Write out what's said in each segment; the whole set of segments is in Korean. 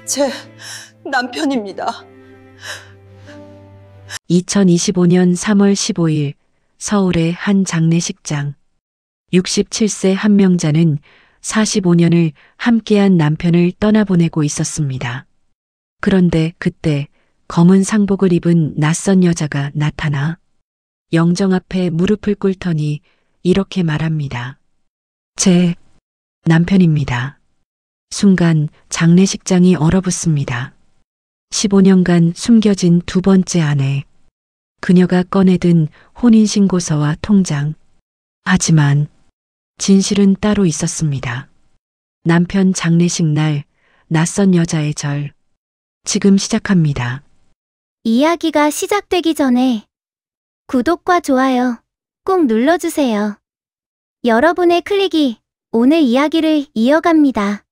제 남편입니다. 2025년 3월 15일 서울의 한 장례식장. 67세 한명자는 45년을 함께한 남편을 떠나보내고 있었습니다. 그런데 그때 검은 상복을 입은 낯선 여자가 나타나 영정 앞에 무릎을 꿇더니 이렇게 말합니다. 제 남편입니다. 순간 장례식장이 얼어붙습니다. 15년간 숨겨진 두 번째 아내. 그녀가 꺼내든 혼인신고서와 통장. 하지만 진실은 따로 있었습니다. 남편 장례식 날 낯선 여자의 절. 지금 시작합니다. 이야기가 시작되기 전에 구독과 좋아요 꼭 눌러주세요. 여러분의 클릭이 오늘 이야기를 이어갑니다.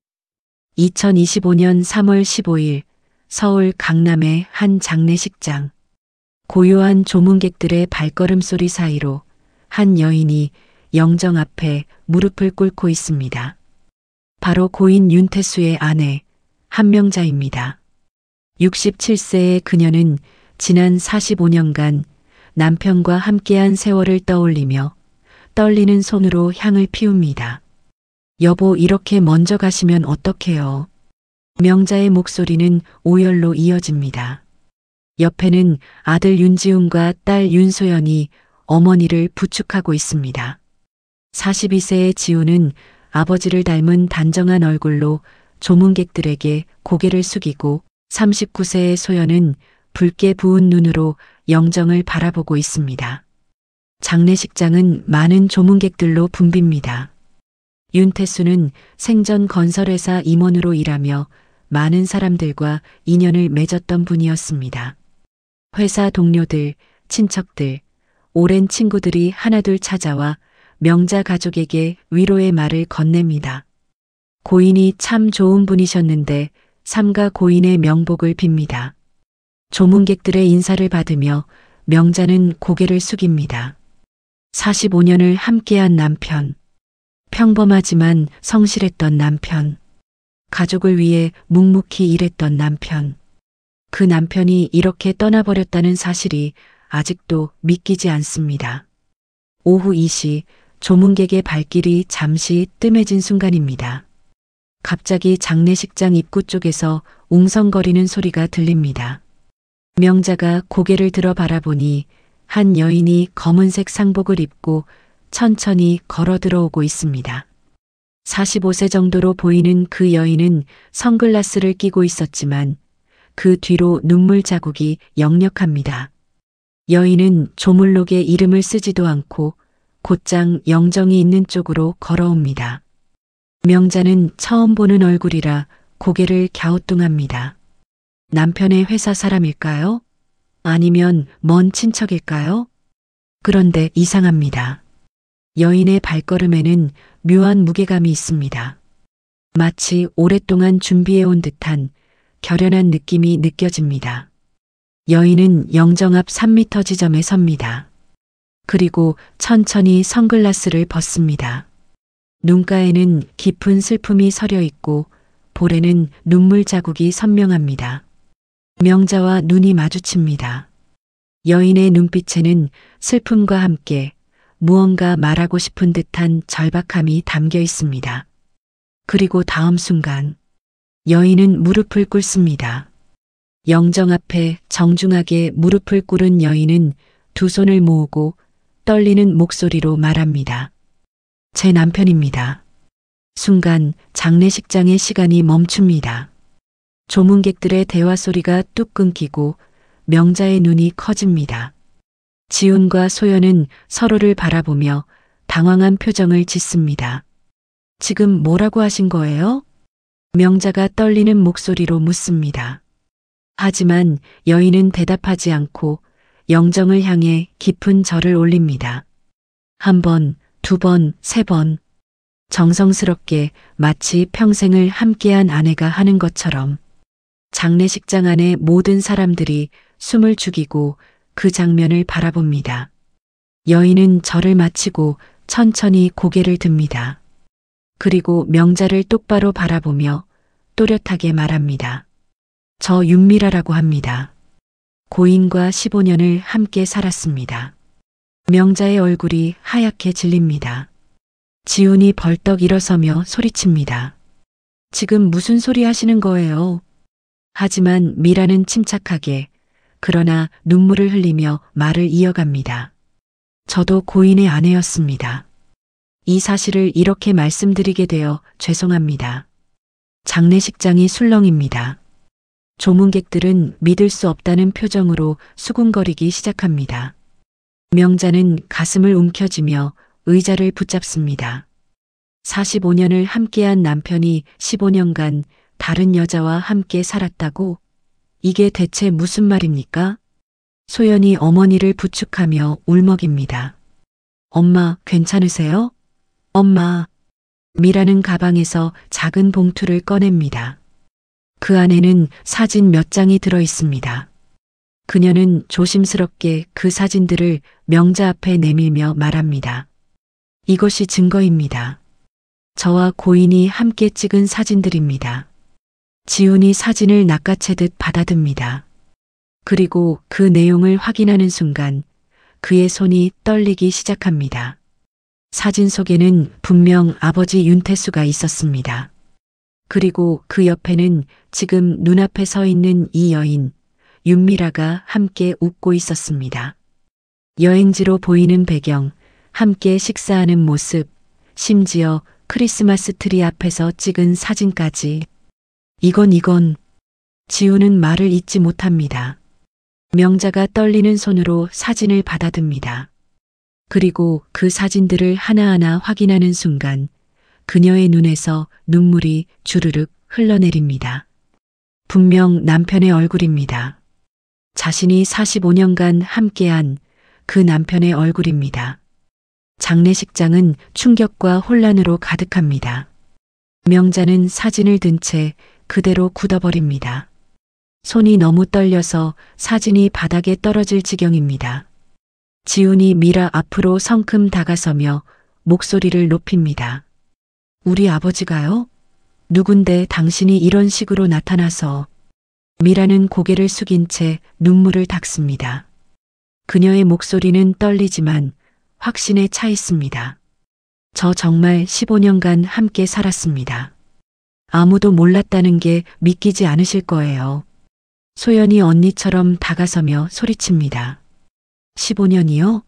2025년 3월 15일 서울 강남의 한 장례식장. 고요한 조문객들의 발걸음 소리 사이로 한 여인이 영정 앞에 무릎을 꿇고 있습니다. 바로 고인 윤태수의 아내 한명자입니다. 67세의 그녀는 지난 45년간 남편과 함께한 세월을 떠올리며 떨리는 손으로 향을 피웁니다. 여보, 이렇게 먼저 가시면 어떡해요? 명자의 목소리는 오열로 이어집니다. 옆에는 아들 윤지훈과 딸 윤소연이 어머니를 부축하고 있습니다. 42세의 지훈은 아버지를 닮은 단정한 얼굴로 조문객들에게 고개를 숙이고 39세의 소연은 붉게 부은 눈으로 영정을 바라보고 있습니다. 장례식장은 많은 조문객들로 붐빕니다. 윤태수는 생전 건설회사 임원으로 일하며 많은 사람들과 인연을 맺었던 분이었습니다. 회사 동료들, 친척들, 오랜 친구들이 하나둘 찾아와 명자 가족에게 위로의 말을 건넵니다. 고인이 참 좋은 분이셨는데 삼가 고인의 명복을 빕니다. 조문객들의 인사를 받으며 명자는 고개를 숙입니다. 45년을 함께한 남편. 평범하지만 성실했던 남편. 가족을 위해 묵묵히 일했던 남편. 그 남편이 이렇게 떠나버렸다는 사실이 아직도 믿기지 않습니다. 오후 2시 조문객의 발길이 잠시 뜸해진 순간입니다. 갑자기 장례식장 입구 쪽에서 웅성거리는 소리가 들립니다. 명자가 고개를 들어 바라보니 한 여인이 검은색 상복을 입고 천천히 걸어 들어오고 있습니다. 45세 정도로 보이는 그 여인은 선글라스를 끼고 있었지만 그 뒤로 눈물 자국이 역력합니다. 여인은 조물록에 이름을 쓰지도 않고 곧장 영정이 있는 쪽으로 걸어옵니다. 명자는 처음 보는 얼굴이라 고개를 갸우뚱합니다. 남편의 회사 사람일까요? 아니면 먼 친척일까요? 그런데 이상합니다. 여인의 발걸음에는 묘한 무게감이 있습니다. 마치 오랫동안 준비해온 듯한 결연한 느낌이 느껴집니다. 여인은 영정 앞 3m 지점에 섭니다. 그리고 천천히 선글라스를 벗습니다. 눈가에는 깊은 슬픔이 서려 있고 볼에는 눈물 자국이 선명합니다. 명자와 눈이 마주칩니다. 여인의 눈빛에는 슬픔과 함께 무언가 말하고 싶은 듯한 절박함이 담겨 있습니다. 그리고 다음 순간 여인은 무릎을 꿇습니다. 영정 앞에 정중하게 무릎을 꿇은 여인은 두 손을 모으고 떨리는 목소리로 말합니다. 제 남편입니다. 순간 장례식장의 시간이 멈춥니다. 조문객들의 대화 소리가 뚝 끊기고 명자의 눈이 커집니다. 지훈과 소연은 서로를 바라보며 당황한 표정을 짓습니다. 지금 뭐라고 하신 거예요? 명자가 떨리는 목소리로 묻습니다. 하지만 여인은 대답하지 않고 영정을 향해 깊은 절을 올립니다. 한 번, 두 번, 세 번. 정성스럽게 마치 평생을 함께한 아내가 하는 것처럼. 장례식장 안의 모든 사람들이 숨을 죽이고 그 장면을 바라봅니다. 여인은 절을 마치고 천천히 고개를 듭니다. 그리고 명자를 똑바로 바라보며 또렷하게 말합니다. 저 윤미라라고 합니다. 고인과 15년을 함께 살았습니다. 명자의 얼굴이 하얗게 질립니다. 지훈이 벌떡 일어서며 소리칩니다. 지금 무슨 소리 하시는 거예요? 하지만 미라는 침착하게 그러나 눈물을 흘리며 말을 이어갑니다. 저도 고인의 아내였습니다. 이 사실을 이렇게 말씀드리게 되어 죄송합니다. 장례식장이 술렁입니다. 조문객들은 믿을 수 없다는 표정으로 수군거리기 시작합니다. 명자는 가슴을 움켜쥐며 의자를 붙잡습니다. 45년을 함께한 남편이 15년간 다른 여자와 함께 살았다고? 이게 대체 무슨 말입니까? 소연이 어머니를 부축하며 울먹입니다. 엄마, 괜찮으세요? 엄마. 미라는 가방에서 작은 봉투를 꺼냅니다. 그 안에는 사진 몇 장이 들어 있습니다. 그녀는 조심스럽게 그 사진들을 명자 앞에 내밀며 말합니다. 이것이 증거입니다. 저와 고인이 함께 찍은 사진들입니다. 지훈이 사진을 낚아채듯 받아듭니다. 그리고 그 내용을 확인하는 순간 그의 손이 떨리기 시작합니다. 사진 속에는 분명 아버지 윤태수가 있었습니다. 그리고 그 옆에는 지금 눈앞에 서 있는 이 여인, 윤미라가 함께 웃고 있었습니다. 여행지로 보이는 배경, 함께 식사하는 모습, 심지어 크리스마스 트리 앞에서 찍은 사진까지. 이건. 지훈은 말을 잇지 못합니다. 명자가 떨리는 손으로 사진을 받아듭니다. 그리고 그 사진들을 하나하나 확인하는 순간 그녀의 눈에서 눈물이 주르륵 흘러내립니다. 분명 남편의 얼굴입니다. 자신이 45년간 함께한 그 남편의 얼굴입니다. 장례식장은 충격과 혼란으로 가득합니다. 명자는 사진을 든 채 그대로 굳어버립니다. 손이 너무 떨려서 사진이 바닥에 떨어질 지경입니다. 지훈이 미라 앞으로 성큼 다가서며 목소리를 높입니다. 우리 아버지가요? 누군데 당신이 이런 식으로 나타나서. 미라는 고개를 숙인 채 눈물을 닦습니다. 그녀의 목소리는 떨리지만 확신에 차 있습니다. 저 정말 15년간 함께 살았습니다. 아무도 몰랐다는 게 믿기지 않으실 거예요. 소연이 언니처럼 다가서며 소리칩니다. 15년이요?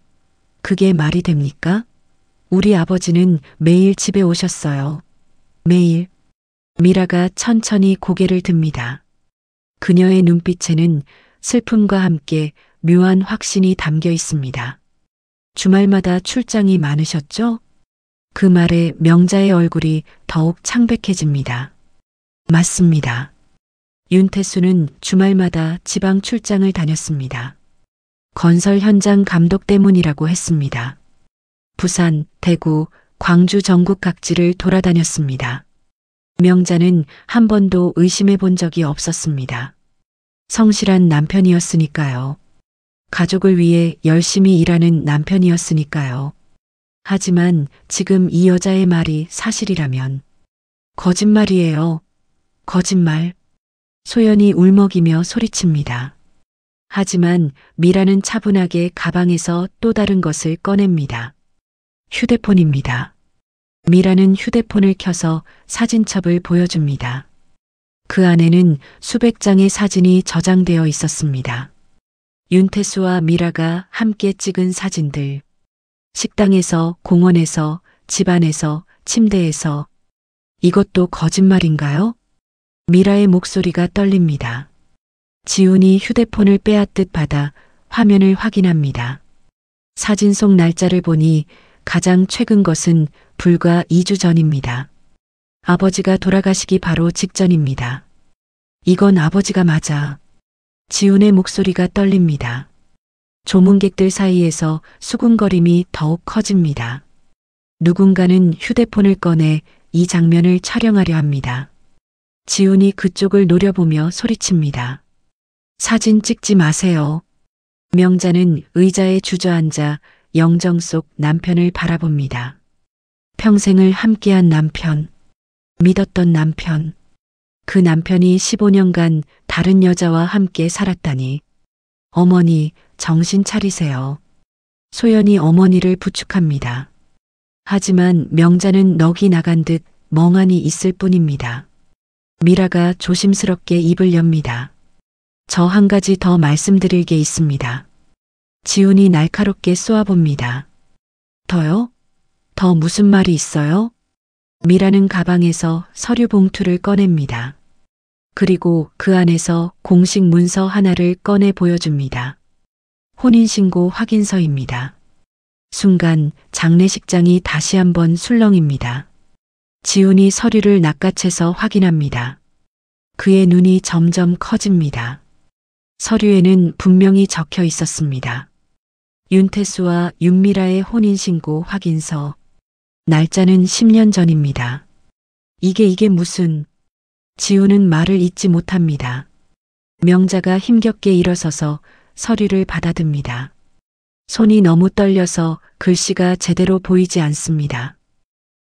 그게 말이 됩니까? 우리 아버지는 매일 집에 오셨어요. 매일. 미라가 천천히 고개를 듭니다. 그녀의 눈빛에는 슬픔과 함께 묘한 확신이 담겨 있습니다. 주말마다 출장이 많으셨죠? 그 말에 명자의 얼굴이 더욱 창백해집니다. 맞습니다. 윤태수는 주말마다 지방 출장을 다녔습니다. 건설 현장 감독 때문이라고 했습니다. 부산, 대구, 광주 전국 각지를 돌아다녔습니다. 명자는 한 번도 의심해 본 적이 없었습니다. 성실한 남편이었으니까요. 가족을 위해 열심히 일하는 남편이었으니까요. 하지만 지금 이 여자의 말이 사실이라면 거짓말이에요. 거짓말. 소연이 울먹이며 소리칩니다. 하지만 미라는 차분하게 가방에서 또 다른 것을 꺼냅니다. 휴대폰입니다. 미라는 휴대폰을 켜서 사진첩을 보여줍니다. 그 안에는 수백 장의 사진이 저장되어 있었습니다. 윤태수와 미라가 함께 찍은 사진들. 식당에서, 공원에서, 집안에서, 침대에서. 이것도 거짓말인가요? 미라의 목소리가 떨립니다. 지훈이 휴대폰을 빼앗듯 받아 화면을 확인합니다. 사진 속 날짜를 보니 가장 최근 것은 불과 2주 전입니다. 아버지가 돌아가시기 바로 직전입니다. 이건 아버지가 맞아. 지훈의 목소리가 떨립니다. 조문객들 사이에서 수군거림이 더욱 커집니다. 누군가는 휴대폰을 꺼내 이 장면을 촬영하려 합니다. 지훈이 그쪽을 노려보며 소리칩니다. 사진 찍지 마세요. 명자는 의자에 주저앉아 영정 속 남편을 바라봅니다. 평생을 함께한 남편, 믿었던 남편, 그 남편이 15년간 다른 여자와 함께 살았다니. 어머니, 정신 차리세요. 소연이 어머니를 부축합니다. 하지만 명자는 넋이 나간 듯 멍하니 있을 뿐입니다. 미라가 조심스럽게 입을 엽니다. 저 한 가지 더 말씀드릴 게 있습니다. 지훈이 날카롭게 쏘아봅니다. 더요? 더 무슨 말이 있어요? 미라는 가방에서 서류 봉투를 꺼냅니다. 그리고 그 안에서 공식 문서 하나를 꺼내 보여줍니다. 혼인신고 확인서입니다. 순간 장례식장이 다시 한번 술렁입니다. 지훈이 서류를 낚아채서 확인합니다. 그의 눈이 점점 커집니다. 서류에는 분명히 적혀 있었습니다. 윤태수와 윤미라의 혼인신고 확인서. 날짜는 10년 전입니다. 이게 무슨... 지훈은 말을 잇지 못합니다. 명자가 힘겹게 일어서서 서류를 받아듭니다. 손이 너무 떨려서 글씨가 제대로 보이지 않습니다.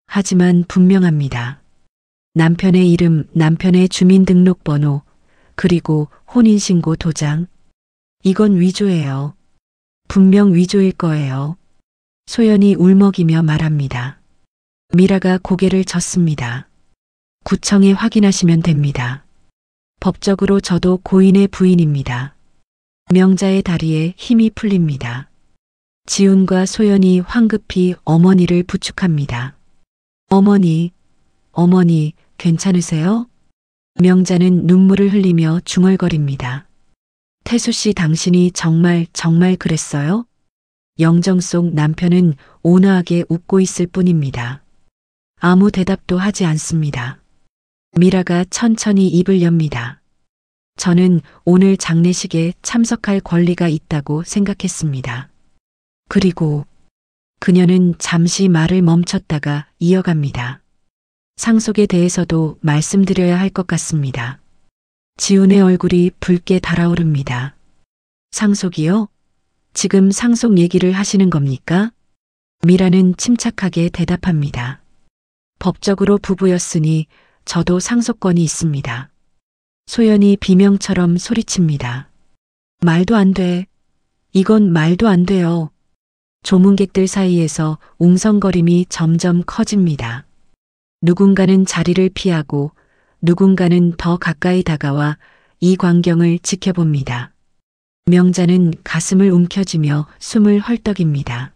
하지만 분명합니다. 남편의 이름, 남편의 주민등록번호, 그리고 혼인신고 도장. 이건 위조예요. 분명 위조일 거예요. 소연이 울먹이며 말합니다. 미라가 고개를 젓습니다. 구청에 확인하시면 됩니다. 법적으로 저도 고인의 부인입니다. 명자의 다리에 힘이 풀립니다. 지훈과 소연이 황급히 어머니를 부축합니다. 어머니, 괜찮으세요? 명자는 눈물을 흘리며 중얼거립니다. 태수 씨, 당신이 정말 그랬어요? 영정 속 남편은 온화하게 웃고 있을 뿐입니다. 아무 대답도 하지 않습니다. 미라가 천천히 입을 엽니다. 저는 오늘 장례식에 참석할 권리가 있다고 생각했습니다. 그리고 그녀는 잠시 말을 멈췄다가 이어갑니다. 상속에 대해서도 말씀드려야 할 것 같습니다. 지훈의 얼굴이 붉게 달아오릅니다. 상속이요? 지금 상속 얘기를 하시는 겁니까? 미라는 침착하게 대답합니다. 법적으로 부부였으니 저도 상속권이 있습니다. 소연이 비명처럼 소리칩니다. 말도 안 돼. 이건 말도 안 돼요. 조문객들 사이에서 웅성거림이 점점 커집니다. 누군가는 자리를 피하고 누군가는 더 가까이 다가와 이 광경을 지켜봅니다. 명자는 가슴을 움켜쥐며 숨을 헐떡입니다.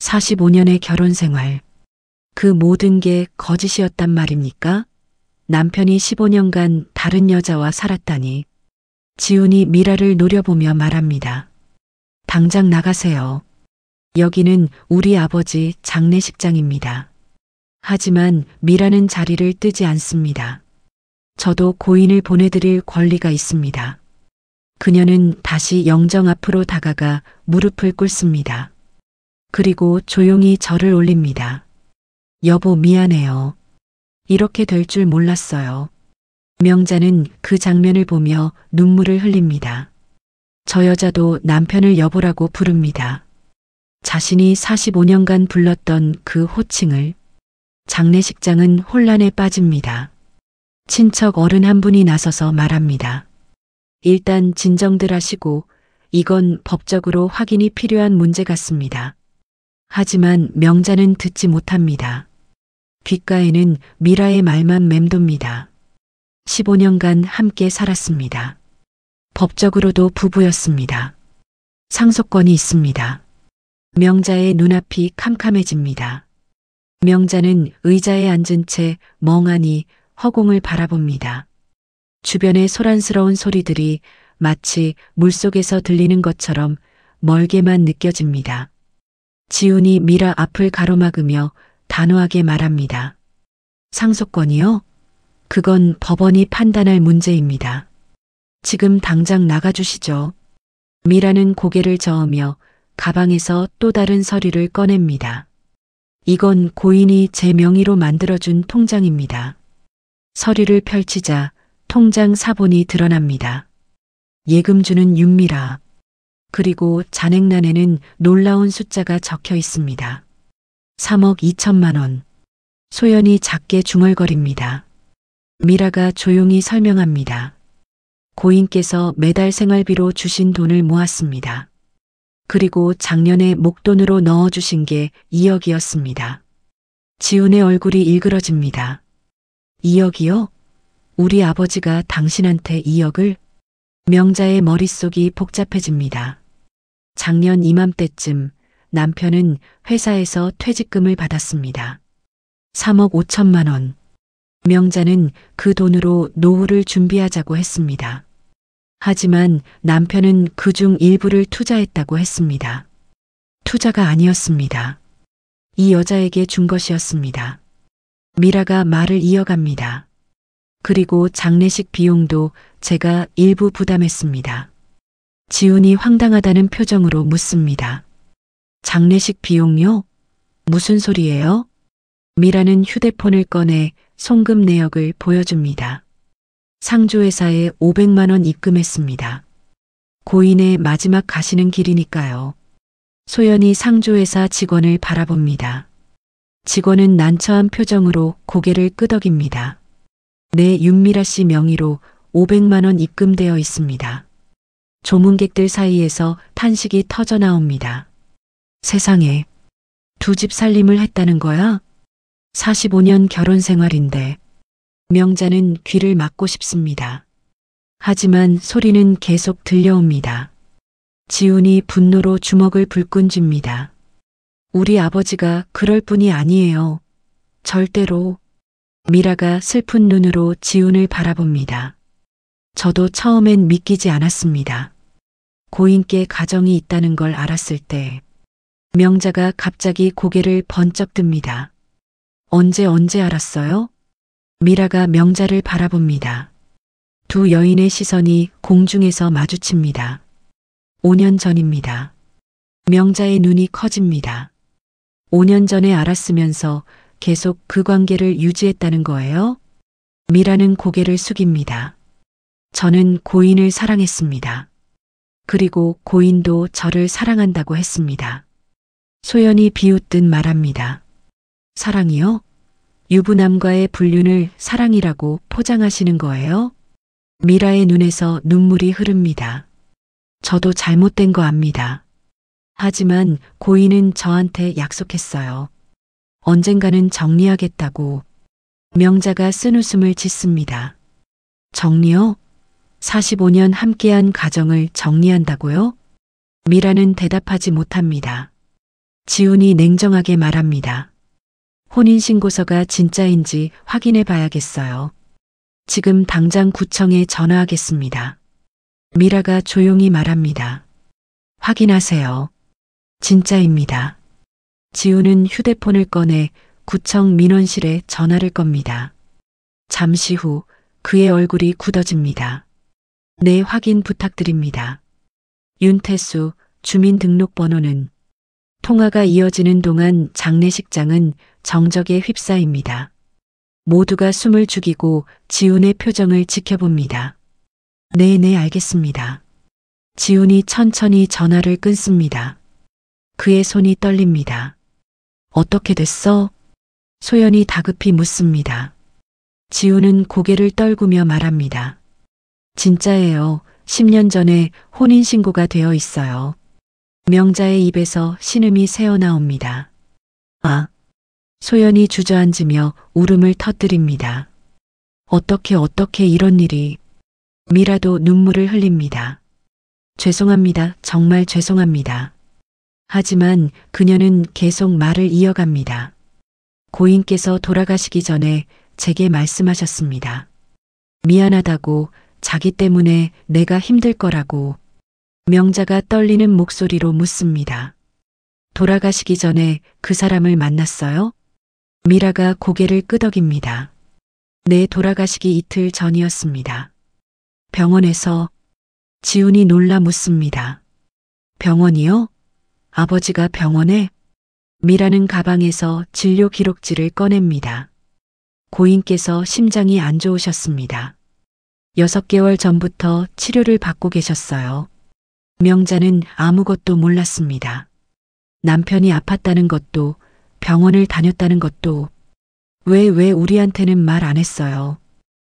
45년의 결혼 생활. 그 모든 게 거짓이었단 말입니까? 남편이 15년간 다른 여자와 살았다니. 지훈이 미라를 노려보며 말합니다. 당장 나가세요. 여기는 우리 아버지 장례식장입니다. 하지만 미라는 자리를 뜨지 않습니다. 저도 고인을 보내드릴 권리가 있습니다. 그녀는 다시 영정 앞으로 다가가 무릎을 꿇습니다. 그리고 조용히 절을 올립니다. 여보, 미안해요. 이렇게 될 줄 몰랐어요. 명자는 그 장면을 보며 눈물을 흘립니다. 저 여자도 남편을 여보라고 부릅니다. 자신이 45년간 불렀던 그 호칭을. 장례식장은 혼란에 빠집니다. 친척 어른 한 분이 나서서 말합니다. 일단 진정들 하시고 이건 법적으로 확인이 필요한 문제 같습니다. 하지만 명자는 듣지 못합니다. 귓가에는 미라의 말만 맴돕니다. 15년간 함께 살았습니다. 법적으로도 부부였습니다. 상속권이 있습니다. 명자의 눈앞이 캄캄해집니다. 명자는 의자에 앉은 채 멍하니 허공을 바라봅니다. 주변의 소란스러운 소리들이 마치 물속에서 들리는 것처럼 멀게만 느껴집니다. 지훈이 미라 앞을 가로막으며 단호하게 말합니다. 상속권이요? 그건 법원이 판단할 문제입니다. 지금 당장 나가주시죠. 미라는 고개를 저으며 가방에서 또 다른 서류를 꺼냅니다. 이건 고인이 제 명의로 만들어준 통장입니다. 서류를 펼치자 통장 사본이 드러납니다. 예금 주는 윤미라. 그리고 잔액란에는 놀라운 숫자가 적혀 있습니다. 3억 2천만 원. 소연이 작게 중얼거립니다. 미라가 조용히 설명합니다. 고인께서 매달 생활비로 주신 돈을 모았습니다. 그리고 작년에 목돈으로 넣어주신 게 2억이었습니다. 지훈의 얼굴이 일그러집니다. 2억이요? 우리 아버지가 당신한테 2억을? 명자의 머릿속이 복잡해집니다. 작년 이맘때쯤 남편은 회사에서 퇴직금을 받았습니다. 3억 5천만 원. 명자는 그 돈으로 노후를 준비하자고 했습니다. 하지만 남편은 그중 일부를 투자했다고 했습니다. 투자가 아니었습니다. 이 여자에게 준 것이었습니다. 미라가 말을 이어갑니다. 그리고 장례식 비용도 제가 일부 부담했습니다. 지훈이 황당하다는 표정으로 묻습니다. 장례식 비용요? 무슨 소리예요? 미라는 휴대폰을 꺼내 송금 내역을 보여줍니다. 상조회사에 500만 원 입금했습니다. 고인의 마지막 가시는 길이니까요. 소연이 상조회사 직원을 바라봅니다. 직원은 난처한 표정으로 고개를 끄덕입니다. 네, 윤미라 씨 명의로 500만 원 입금되어 있습니다. 조문객들 사이에서 탄식이 터져 나옵니다. 세상에, 두 집 살림을 했다는 거야? 45년 결혼 생활인데. 명자는 귀를 막고 싶습니다. 하지만 소리는 계속 들려옵니다. 지훈이 분노로 주먹을 불끈 쥡니다. 우리 아버지가 그럴 뿐이 아니에요. 절대로. 미라가 슬픈 눈으로 지훈을 바라봅니다. 저도 처음엔 믿기지 않았습니다. 고인께 가정이 있다는 걸 알았을 때 명자가 갑자기 고개를 번쩍 듭니다. 언제 알았어요? 미라가 명자를 바라봅니다. 두 여인의 시선이 공중에서 마주칩니다. 5년 전입니다. 명자의 눈이 커집니다. 5년 전에 알았으면서 계속 그 관계를 유지했다는 거예요? 미라는 고개를 숙입니다. 저는 고인을 사랑했습니다. 그리고 고인도 저를 사랑한다고 했습니다. 소연이 비웃듯 말합니다. 사랑이요? 유부남과의 불륜을 사랑이라고 포장하시는 거예요? 미라의 눈에서 눈물이 흐릅니다. 저도 잘못된 거 압니다. 하지만 고인은 저한테 약속했어요. 언젠가는 정리하겠다고. 명자가 쓴웃음을 짓습니다. 정리요? 45년 함께한 가정을 정리한다고요? 미라는 대답하지 못합니다. 지훈이 냉정하게 말합니다. 혼인신고서가 진짜인지 확인해 봐야겠어요. 지금 당장 구청에 전화하겠습니다. 미라가 조용히 말합니다. 확인하세요. 진짜입니다. 지훈은 휴대폰을 꺼내 구청 민원실에 전화를 겁니다. 잠시 후 그의 얼굴이 굳어집니다. 네, 확인 부탁드립니다. 윤태수, 주민등록번호는. 통화가 이어지는 동안 장례식장은 정적에 휩싸입니다. 모두가 숨을 죽이고 지훈의 표정을 지켜봅니다. 네, 알겠습니다. 지훈이 천천히 전화를 끊습니다. 그의 손이 떨립니다. 어떻게 됐어? 소연이 다급히 묻습니다. 지훈은 고개를 떨구며 말합니다. 진짜예요. 10년 전에 혼인신고가 되어 있어요. 명자의 입에서 신음이 새어나옵니다. 아. 소연이 주저앉으며 울음을 터뜨립니다. 어떻게 이런 일이. 미라도 눈물을 흘립니다. 죄송합니다. 정말 죄송합니다. 하지만 그녀는 계속 말을 이어갑니다. 고인께서 돌아가시기 전에 제게 말씀하셨습니다. 미안하다고, 자기 때문에 내가 힘들 거라고. 명자가 떨리는 목소리로 묻습니다. 돌아가시기 전에 그 사람을 만났어요? 미라가 고개를 끄덕입니다. 네, 돌아가시기 이틀 전이었습니다. 병원에서. 지훈이 놀라 묻습니다. 병원이요? 아버지가 병원에? 미라는 가방에서 진료 기록지를 꺼냅니다. 고인께서 심장이 안 좋으셨습니다. 6개월 전부터 치료를 받고 계셨어요. 명자는 아무것도 몰랐습니다. 남편이 아팠다는 것도, 병원을 다녔다는 것도. 왜 우리한테는 말 안 했어요?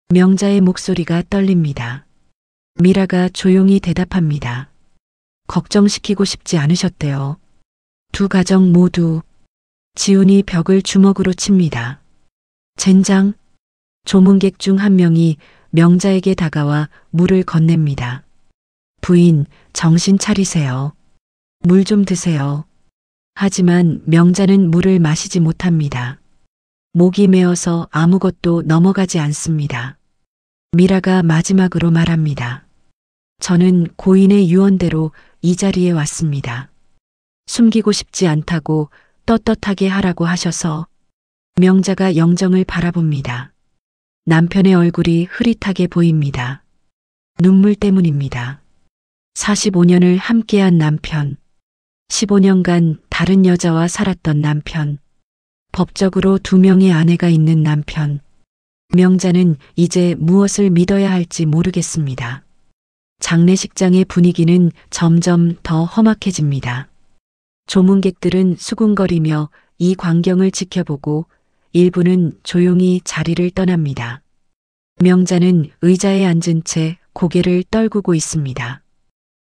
명자의 목소리가 떨립니다. 미라가 조용히 대답합니다. 걱정시키고 싶지 않으셨대요. 두 가정 모두. 지훈이 벽을 주먹으로 칩니다. 젠장. 조문객 중 한 명이 명자에게 다가와 물을 건넵니다. 부인, 정신 차리세요. 물 좀 드세요. 하지만 명자는 물을 마시지 못합니다. 목이 메어서 아무것도 넘어가지 않습니다. 미라가 마지막으로 말합니다. 저는 고인의 유언대로 이 자리에 왔습니다. 숨기고 싶지 않다고 떳떳하게 하라고 하셔서. 명자가 영정을 바라봅니다. 남편의 얼굴이 흐릿하게 보입니다. 눈물 때문입니다. 45년을 함께한 남편. 15년간 다른 여자와 살았던 남편. 법적으로 2명의 아내가 있는 남편. 명자는 이제 무엇을 믿어야 할지 모르겠습니다. 장례식장의 분위기는 점점 더 험악해집니다. 조문객들은 수군거리며 이 광경을 지켜보고 일부는 조용히 자리를 떠납니다. 명자는 의자에 앉은 채 고개를 떨구고 있습니다.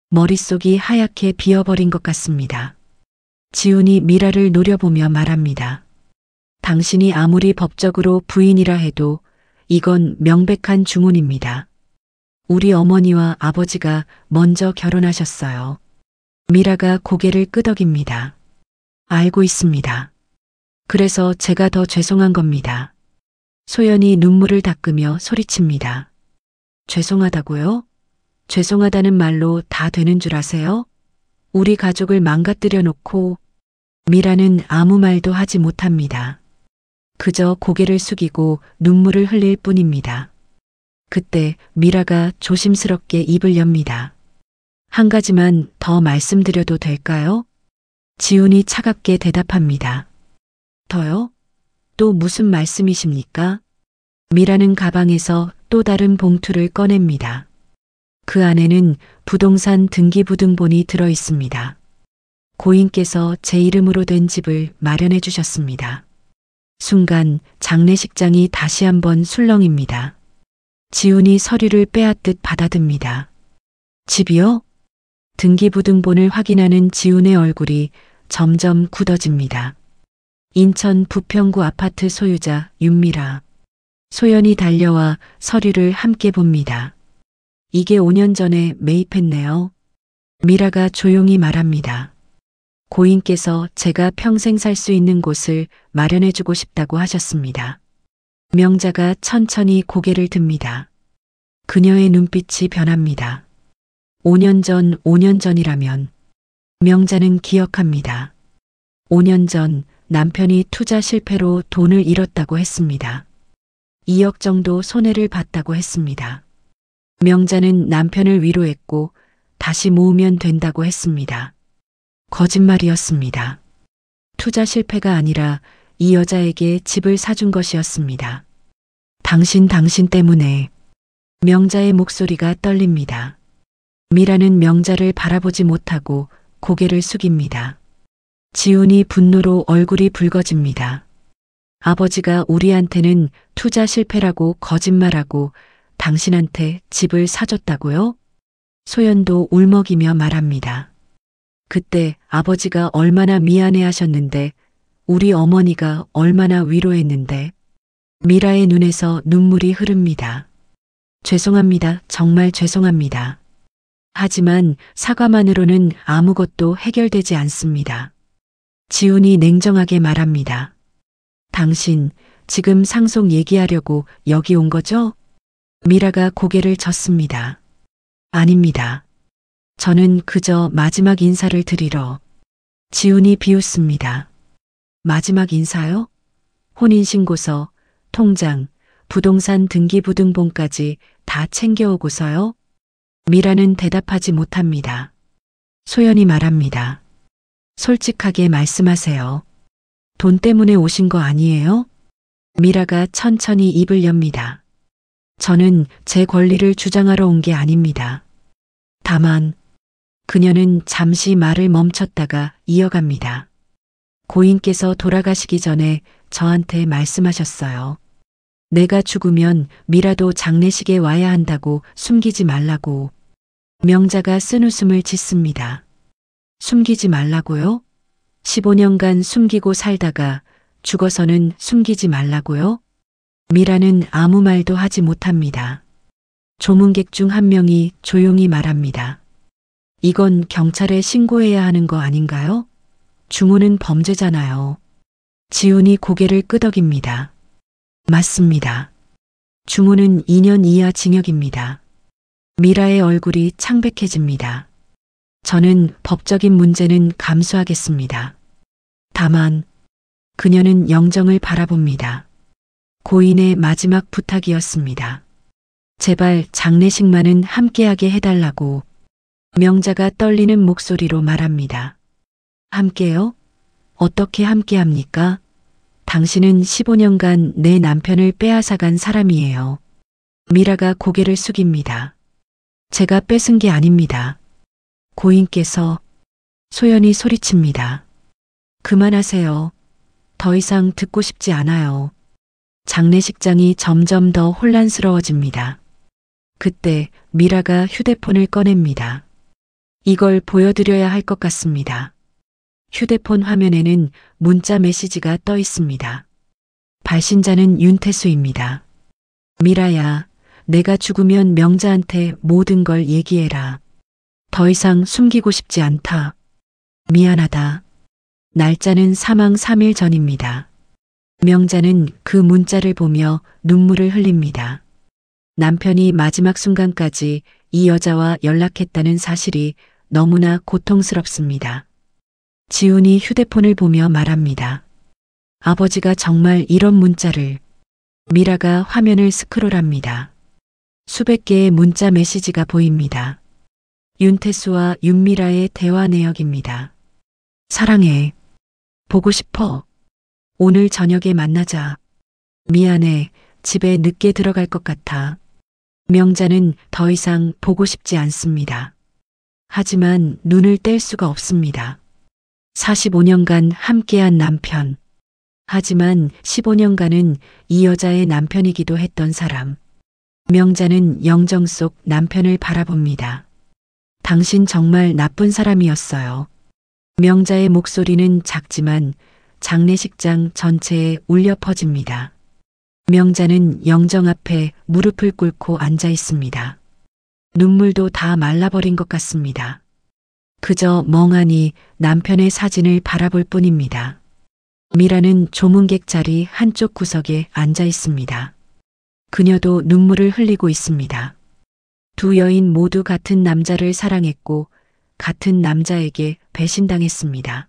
머릿속이 하얗게 비어버린 것 같습니다. 지훈이 미라를 노려보며 말합니다. 당신이 아무리 법적으로 부인이라 해도 이건 명백한 중혼입니다. 우리 어머니와 아버지가 먼저 결혼하셨어요. 미라가 고개를 끄덕입니다. 알고 있습니다. 그래서 제가 더 죄송한 겁니다. 소연이 눈물을 닦으며 소리칩니다. 죄송하다고요? 죄송하다는 말로 다 되는 줄 아세요? 우리 가족을 망가뜨려 놓고. 미라는 아무 말도 하지 못합니다. 그저 고개를 숙이고 눈물을 흘릴 뿐입니다. 그때 미라가 조심스럽게 입을 엽니다. 한 가지만 더 말씀드려도 될까요? 지훈이 차갑게 대답합니다. 더요? 또 무슨 말씀이십니까? 미라는 가방에서 또 다른 봉투를 꺼냅니다. 그 안에는 부동산 등기부등본이 들어 있습니다. 고인께서 제 이름으로 된 집을 마련해 주셨습니다. 순간 장례식장이 다시 한번 술렁입니다. 지훈이 서류를 빼앗듯 받아듭니다. 집이요? 등기부등본을 확인하는 지훈의 얼굴이 점점 굳어집니다. 인천 부평구 아파트 소유자 윤미라. 소연이 달려와 서류를 함께 봅니다. 이게 5년 전에 매입했네요. 미라가 조용히 말합니다. 고인께서 제가 평생 살 수 있는 곳을 마련해주고 싶다고 하셨습니다. 명자가 천천히 고개를 듭니다. 그녀의 눈빛이 변합니다. 5년 전이라면. 명자는 기억합니다. 5년 전 남편이 투자 실패로 돈을 잃었다고 했습니다. 2억 정도 손해를 봤다고 했습니다. 명자는 남편을 위로했고 다시 모으면 된다고 했습니다. 거짓말이었습니다. 투자 실패가 아니라 이 여자에게 집을 사준 것이었습니다. 당신 때문에. 명자의 목소리가 떨립니다. 미라는 명자를 바라보지 못하고 고개를 숙입니다. 지훈이 분노로 얼굴이 붉어집니다. 아버지가 우리한테는 투자 실패라고 거짓말하고 당신한테 집을 사줬다고요? 소연도 울먹이며 말합니다. 그때 아버지가 얼마나 미안해 하셨는데 우리 어머니가 얼마나 위로했는데. 미라의 눈에서 눈물이 흐릅니다. 죄송합니다. 정말 죄송합니다. 하지만 사과만으로는 아무것도 해결되지 않습니다. 지훈이 냉정하게 말합니다. 당신 지금 상속 얘기하려고 여기 온 거죠? 미라가 고개를 젓습니다. 아닙니다. 저는 그저 마지막 인사를 드리러. 지훈이 비웃습니다. 마지막 인사요? 혼인신고서, 통장, 부동산 등기부등본까지 다 챙겨오고서요? 미라는 대답하지 못합니다. 소연이 말합니다. 솔직하게 말씀하세요. 돈 때문에 오신 거 아니에요? 미라가 천천히 입을 엽니다. 저는 제 권리를 주장하러 온 게 아닙니다. 다만. 그녀는 잠시 말을 멈췄다가 이어갑니다. 고인께서 돌아가시기 전에 저한테 말씀하셨어요. 내가 죽으면 미라도 장례식에 와야 한다고 숨기지 말라고. 명자가 쓴웃음을 짓습니다. 숨기지 말라고요? 15년간 숨기고 살다가 죽어서는 숨기지 말라고요? 미라는 아무 말도 하지 못합니다. 조문객 중 한 명이 조용히 말합니다. 이건 경찰에 신고해야 하는 거 아닌가요? 중호는 범죄잖아요. 지훈이 고개를 끄덕입니다. 맞습니다. 중호는 2년 이하 징역입니다. 미라의 얼굴이 창백해집니다. 저는 법적인 문제는 감수하겠습니다. 다만 그녀는 영정을 바라봅니다. 고인의 마지막 부탁이었습니다. 제발 장례식만은 함께하게 해달라고. 명자가 떨리는 목소리로 말합니다. 함께요? 어떻게 함께합니까? 당신은 15년간 내 남편을 빼앗아간 사람이에요. 미라가 고개를 숙입니다. 제가 뺏은 게 아닙니다. 고인께서. 소연이 소리칩니다. 그만하세요. 더 이상 듣고 싶지 않아요. 장례식장이 점점 더 혼란스러워집니다. 그때 미라가 휴대폰을 꺼냅니다. 이걸 보여드려야 할 것 같습니다. 휴대폰 화면에는 문자 메시지가 떠 있습니다. 발신자는 윤태수입니다. 미라야, 내가 죽으면 명자한테 모든 걸 얘기해라. 더 이상 숨기고 싶지 않다. 미안하다. 날짜는 사망 3일 전입니다. 명자는 그 문자를 보며 눈물을 흘립니다. 남편이 마지막 순간까지 이 여자와 연락했다는 사실이 너무나 고통스럽습니다. 지훈이 휴대폰을 보며 말합니다. 아버지가 정말 이런 문자를. 미라가 화면을 스크롤합니다. 수백 개의 문자 메시지가 보입니다. 윤태수와 윤미라의 대화 내역입니다. 사랑해. 보고 싶어. 오늘 저녁에 만나자. 미안해. 집에 늦게 들어갈 것 같아. 명자는 더 이상 보고 싶지 않습니다. 하지만 눈을 뗄 수가 없습니다. 45년간 함께한 남편. 하지만 15년간은 이 여자의 남편이기도 했던 사람. 명자는 영정 속 남편을 바라봅니다. 당신 정말 나쁜 사람이었어요. 명자의 목소리는 작지만 장례식장 전체에 울려 퍼집니다. 명자는 영정 앞에 무릎을 꿇고 앉아 있습니다. 눈물도 다 말라버린 것 같습니다. 그저 멍하니 남편의 사진을 바라볼 뿐입니다. 미라는 조문객 자리 한쪽 구석에 앉아 있습니다. 그녀도 눈물을 흘리고 있습니다. 두 여인 모두 같은 남자를 사랑했고 같은 남자에게 배신당했습니다.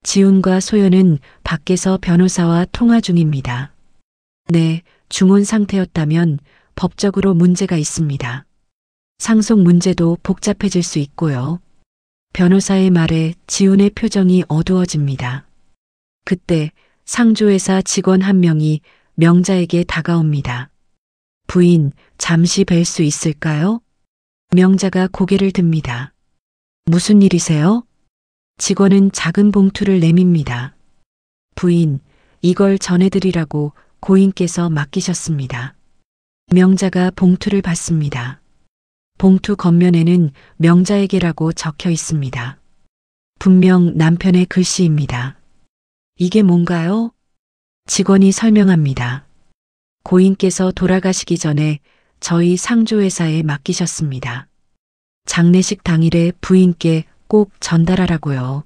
지훈과 소연은 밖에서 변호사와 통화 중입니다. 네, 중혼 상태였다면 법적으로 문제가 있습니다. 상속 문제도 복잡해질 수 있고요. 변호사의 말에 지훈의 표정이 어두워집니다. 그때 상조회사 직원 한 명이 명자에게 다가옵니다. 부인, 잠시 뵐 수 있을까요? 명자가 고개를 듭니다. 무슨 일이세요? 직원은 작은 봉투를 내밉니다. 부인, 이걸 전해드리라고 고인께서 맡기셨습니다. 명자가 봉투를 받습니다. 봉투 겉면에는 명자에게라고 적혀 있습니다. 분명 남편의 글씨입니다. 이게 뭔가요? 직원이 설명합니다. 고인께서 돌아가시기 전에 저희 상조회사에 맡기셨습니다. 장례식 당일에 부인께 꼭 전달하라고요.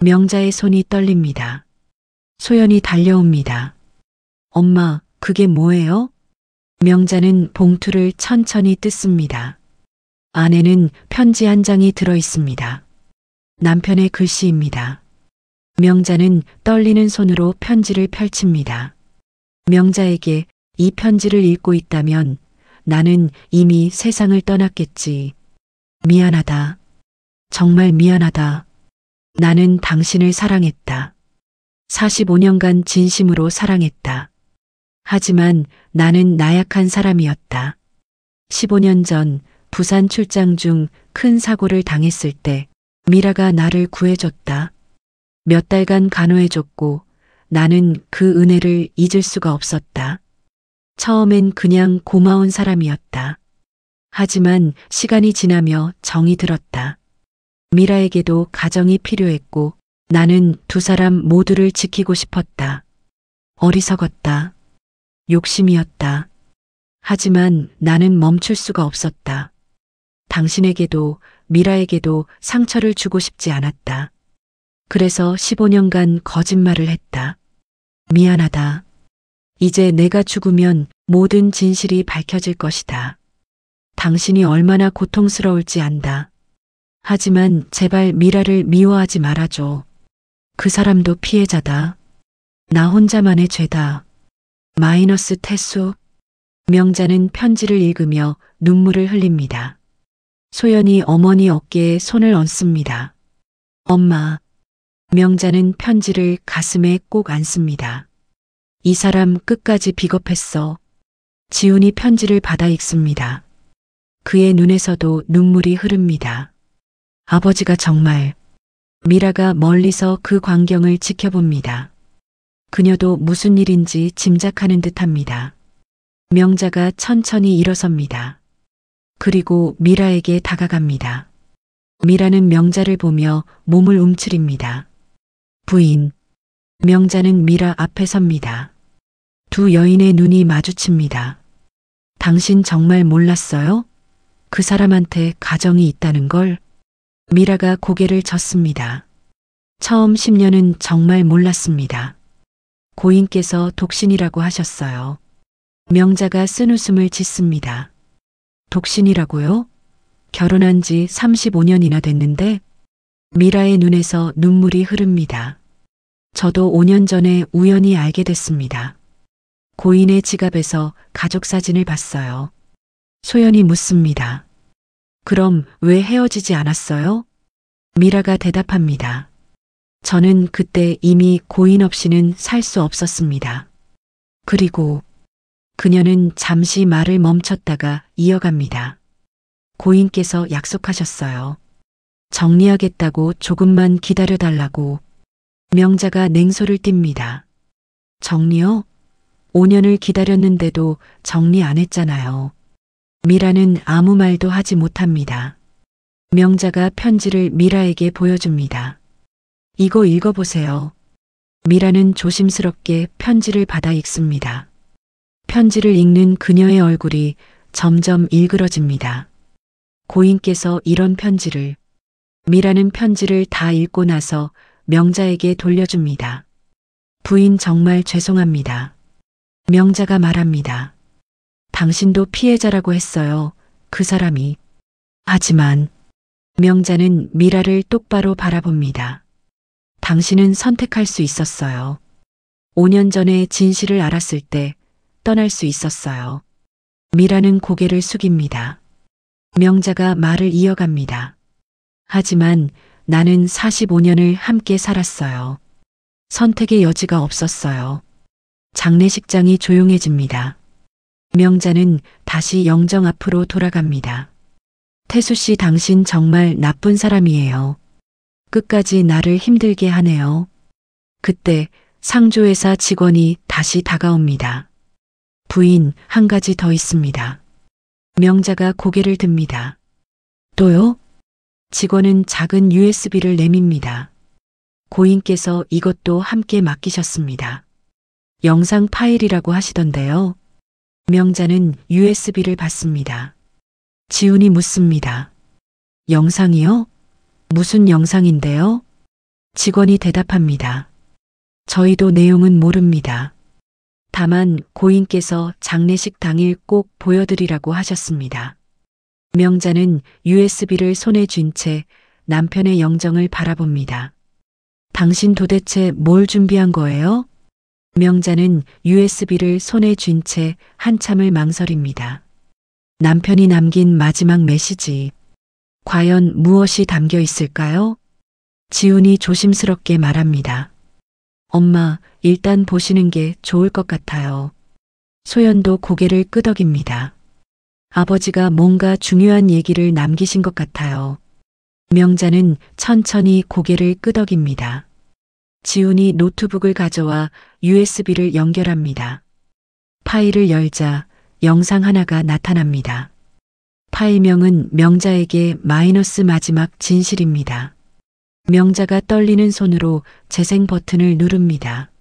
명자의 손이 떨립니다. 소연이 달려옵니다. 엄마, 그게 뭐예요? 명자는 봉투를 천천히 뜯습니다. 안에는 편지 한 장이 들어 있습니다. 남편의 글씨입니다. 명자는 떨리는 손으로 편지를 펼칩니다. 명자에게 이 편지를 읽고 있다면 나는 이미 세상을 떠났겠지. 미안하다. 정말 미안하다. 나는 당신을 사랑했다. 45년간 진심으로 사랑했다. 하지만 나는 나약한 사람이었다. 15년 전 부산 출장 중 큰 사고를 당했을 때 미라가 나를 구해줬다. 몇 달간 간호해줬고 나는 그 은혜를 잊을 수가 없었다. 처음엔 그냥 고마운 사람이었다. 하지만 시간이 지나며 정이 들었다. 미라에게도 가정이 필요했고 나는 두 사람 모두를 지키고 싶었다. 어리석었다. 욕심이었다. 하지만 나는 멈출 수가 없었다. 당신에게도 미라에게도 상처를 주고 싶지 않았다. 그래서 15년간 거짓말을 했다. 미안하다. 이제 내가 죽으면 모든 진실이 밝혀질 것이다. 당신이 얼마나 고통스러울지 안다. 하지만 제발 미라를 미워하지 말아줘. 그 사람도 피해자다. 나 혼자만의 죄다. 마이너스 태수. 명자는 편지를 읽으며 눈물을 흘립니다. 소연이 어머니 어깨에 손을 얹습니다. 엄마. 명자는 편지를 가슴에 꼭 안습니다. 이 사람 끝까지 비겁했어. 지훈이 편지를 받아 읽습니다. 그의 눈에서도 눈물이 흐릅니다. 아버지가 정말. 미라가 멀리서 그 광경을 지켜봅니다. 그녀도 무슨 일인지 짐작하는 듯합니다. 명자가 천천히 일어섭니다. 그리고 미라에게 다가갑니다. 미라는 명자를 보며 몸을 움츠립니다. 부인. 명자는 미라 앞에 섭니다. 두 여인의 눈이 마주칩니다. 당신 정말 몰랐어요? 그 사람한테 가정이 있다는 걸? 미라가 고개를 젓습니다. 처음 10년은 정말 몰랐습니다. 고인께서 독신이라고 하셨어요. 명자가 쓴 웃음을 짓습니다. 독신이라고요? 결혼한 지 35년이나 됐는데? 미라의 눈에서 눈물이 흐릅니다. 저도 5년 전에 우연히 알게 됐습니다. 고인의 지갑에서 가족 사진을 봤어요. 소연이 묻습니다. 그럼 왜 헤어지지 않았어요? 미라가 대답합니다. 저는 그때 이미 고인 없이는 살 수 없었습니다. 그리고 그녀는 잠시 말을 멈췄다가 이어갑니다. 고인께서 약속하셨어요. 정리하겠다고 조금만 기다려달라고. 명자가 냉소를 띱니다. 정리요? 5년을 기다렸는데도 정리 안 했잖아요. 미라는 아무 말도 하지 못합니다. 명자가 편지를 미라에게 보여줍니다. 이거 읽어보세요. 미라는 조심스럽게 편지를 받아 읽습니다. 편지를 읽는 그녀의 얼굴이 점점 일그러집니다. 고인께서 이런 편지를. 미라는 편지를 다 읽고 나서 명자에게 돌려줍니다. 부인 정말 죄송합니다. 명자가 말합니다. 당신도 피해자라고 했어요. 그 사람이. 하지만 명자는 미라를 똑바로 바라봅니다. 당신은 선택할 수 있었어요. 5년 전에 진실을 알았을 때 떠날 수 있었어요. 미라는 고개를 숙입니다. 명자가 말을 이어갑니다. 하지만 나는 45년을 함께 살았어요. 선택의 여지가 없었어요. 장례식장이 조용해집니다. 명자는 다시 영정 앞으로 돌아갑니다. 태수 씨, 당신 정말 나쁜 사람이에요. 끝까지 나를 힘들게 하네요. 그때 상조회사 직원이 다시 다가옵니다. 부인, 한 가지 더 있습니다. 명자가 고개를 듭니다. 또요? 직원은 작은 USB를 내밉니다. 고인께서 이것도 함께 맡기셨습니다. 영상 파일이라고 하시던데요. 명자는 USB를 받습니다. 지훈이 묻습니다. 영상이요? 무슨 영상인데요? 직원이 대답합니다. 저희도 내용은 모릅니다. 다만 고인께서 장례식 당일 꼭 보여드리라고 하셨습니다. 명자는 USB를 손에 쥔 채 남편의 영정을 바라봅니다. 당신 도대체 뭘 준비한 거예요? 명자는 USB를 손에 쥔 채 한참을 망설입니다. 남편이 남긴 마지막 메시지. 과연 무엇이 담겨 있을까요? 지훈이 조심스럽게 말합니다. 엄마, 일단 보시는 게 좋을 것 같아요. 소연도 고개를 끄덕입니다. 아버지가 뭔가 중요한 얘기를 남기신 것 같아요. 명자는 천천히 고개를 끄덕입니다. 지훈이 노트북을 가져와 USB를 연결합니다. 파일을 열자 영상 하나가 나타납니다. 파일명은 명자에게 마이너스 마지막 진실입니다. 명자가 떨리는 손으로 재생 버튼을 누릅니다.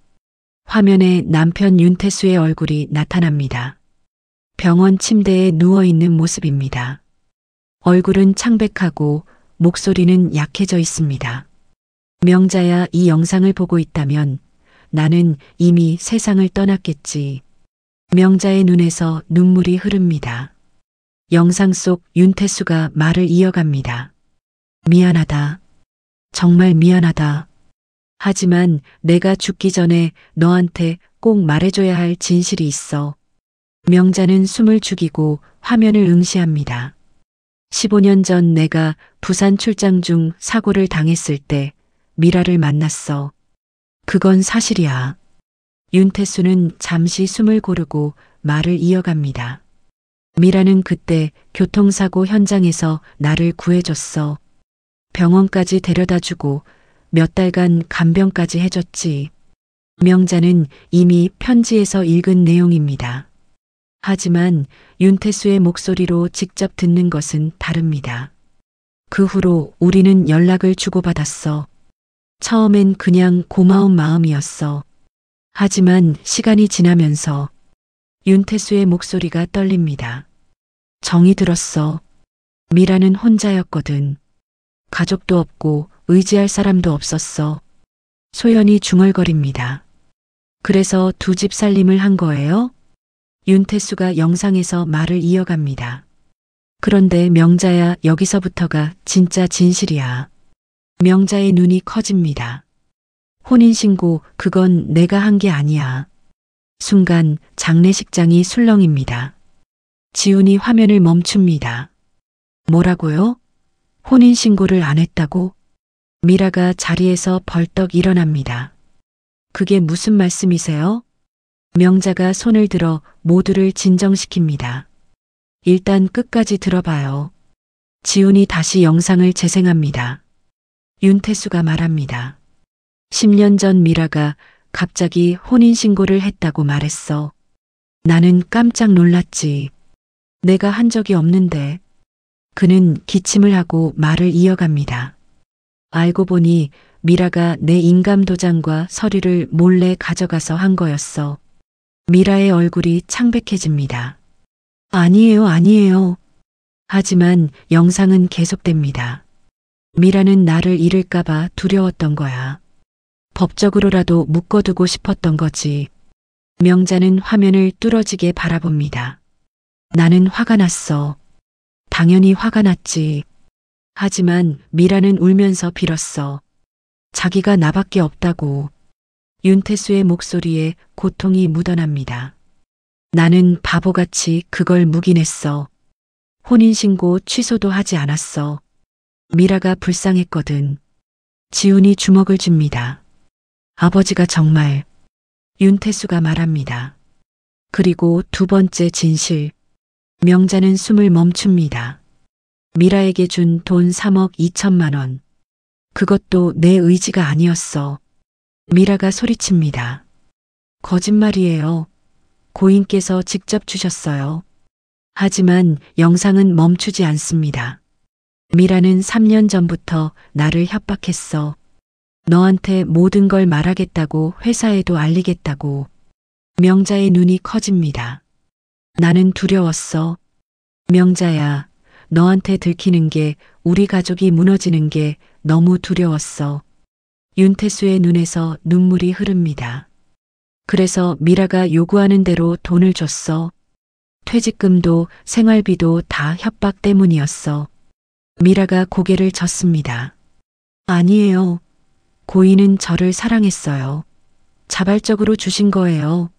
화면에 남편 윤태수의 얼굴이 나타납니다. 병원 침대에 누워있는 모습입니다. 얼굴은 창백하고 목소리는 약해져 있습니다. 명자야, 이 영상을 보고 있다면 나는 이미 세상을 떠났겠지. 명자의 눈에서 눈물이 흐릅니다. 영상 속 윤태수가 말을 이어갑니다. 미안하다. 정말 미안하다. 하지만 내가 죽기 전에 너한테 꼭 말해줘야 할 진실이 있어. 명자는 숨을 죽이고 화면을 응시합니다. 15년 전 내가 부산 출장 중 사고를 당했을 때 미라를 만났어. 그건 사실이야. 윤태수는 잠시 숨을 고르고 말을 이어갑니다. 미라는 그때 교통사고 현장에서 나를 구해줬어. 병원까지 데려다주고 몇 달간 간병까지 해줬지. 명자는 이미 편지에서 읽은 내용입니다. 하지만 윤태수의 목소리로 직접 듣는 것은 다릅니다. 그 후로 우리는 연락을 주고받았어. 처음엔 그냥 고마운 마음이었어. 하지만 시간이 지나면서 윤태수의 목소리가 떨립니다. 정이 들었어. 미라는 혼자였거든. 가족도 없고 의지할 사람도 없었어. 소연이 중얼거립니다. 그래서 두 집 살림을 한 거예요? 윤태수가 영상에서 말을 이어갑니다. 그런데 명자야, 여기서부터가 진짜 진실이야. 명자의 눈이 커집니다. 혼인신고, 그건 내가 한 게 아니야. 순간 장례식장이 술렁입니다. 지훈이 화면을 멈춥니다. 뭐라고요? 혼인신고를 안 했다고? 미라가 자리에서 벌떡 일어납니다. 그게 무슨 말씀이세요? 명자가 손을 들어 모두를 진정시킵니다. 일단 끝까지 들어봐요. 지훈이 다시 영상을 재생합니다. 윤태수가 말합니다. 10년 전 미라가 갑자기 혼인신고를 했다고 말했어. 나는 깜짝 놀랐지. 내가 한 적이 없는데. 그는 기침을 하고 말을 이어갑니다. 알고 보니 미라가 내 인감도장과 서류를 몰래 가져가서 한 거였어. 미라의 얼굴이 창백해집니다. 아니에요, 아니에요. 하지만 영상은 계속됩니다. 미라는 나를 잃을까봐 두려웠던 거야. 법적으로라도 묶어두고 싶었던 거지. 명자는 화면을 뚫어지게 바라봅니다. 나는 화가 났어. 당연히 화가 났지. 하지만 미라는 울면서 빌었어. 자기가 나밖에 없다고. 윤태수의 목소리에 고통이 묻어납니다. 나는 바보같이 그걸 묵인했어. 혼인신고 취소도 하지 않았어. 미라가 불쌍했거든. 지훈이 주먹을 줍니다. 아버지가 정말. 윤태수가 말합니다. 그리고 두 번째 진실. 명자는 숨을 멈춥니다. 미라에게 준 돈 3억 2천만 원. 그것도 내 의지가 아니었어. 미라가 소리칩니다. 거짓말이에요. 고인께서 직접 주셨어요. 하지만 영상은 멈추지 않습니다. 미라는 3년 전부터 나를 협박했어. 너한테 모든 걸 말하겠다고, 회사에도 알리겠다고. 명자의 눈이 커집니다. 나는 두려웠어. 명자야, 너한테 들키는 게, 우리 가족이 무너지는 게 너무 두려웠어. 윤태수의 눈에서 눈물이 흐릅니다. 그래서 미라가 요구하는 대로 돈을 줬어. 퇴직금도 생활비도 다 협박 때문이었어. 미라가 고개를 젓습니다. 아니에요. 고인은 저를 사랑했어요. 자발적으로 주신 거예요.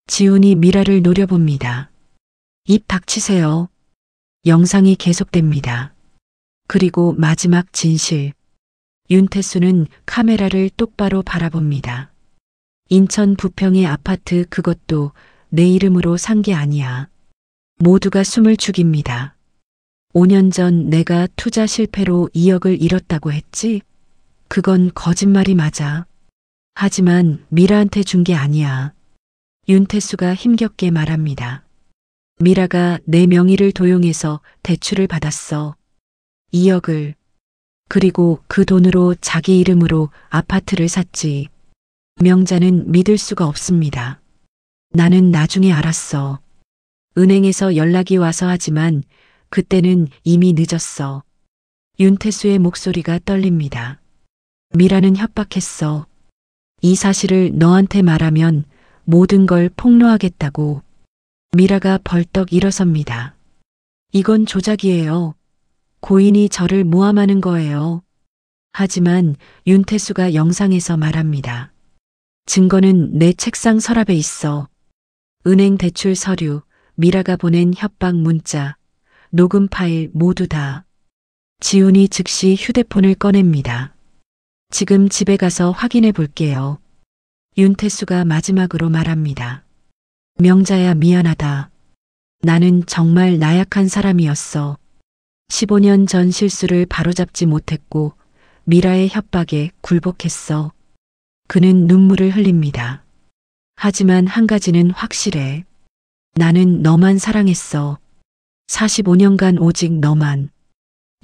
지훈이 미라를 노려봅니다. 입 닥치세요. 영상이 계속됩니다. 그리고 마지막 진실. 윤태수는 카메라를 똑바로 바라봅니다. 인천 부평의 아파트, 그것도 내 이름으로 산 게 아니야. 모두가 숨을 죽입니다. 5년 전 내가 투자 실패로 2억을 잃었다고 했지? 그건 거짓말이 맞아. 하지만 미라한테 준 게 아니야. 윤태수가 힘겹게 말합니다. 미라가 내 명의를 도용해서 대출을 받았어. 2억을. 그리고 그 돈으로 자기 이름으로 아파트를 샀지. 명자는 믿을 수가 없습니다. 나는 나중에 알았어. 은행에서 연락이 와서 하지만 그때는 이미 늦었어. 윤태수의 목소리가 떨립니다. 미라는 협박했어. 이 사실을 너한테 말하면 모든 걸 폭로하겠다고. 미라가 벌떡 일어섭니다. 이건 조작이에요. 고인이 저를 모함하는 거예요. 하지만 윤태수가 영상에서 말합니다. 증거는 내 책상 서랍에 있어. 은행 대출 서류, 미라가 보낸 협박 문자, 녹음 파일 모두 다. 지훈이 즉시 휴대폰을 꺼냅니다. 지금 집에 가서 확인해 볼게요. 윤태수가 마지막으로 말합니다. 명자야, 미안하다. 나는 정말 나약한 사람이었어. 15년 전 실수를 바로잡지 못했고 미라의 협박에 굴복했어. 그는 눈물을 흘립니다. 하지만 한 가지는 확실해. 나는 너만 사랑했어. 45년간 오직 너만.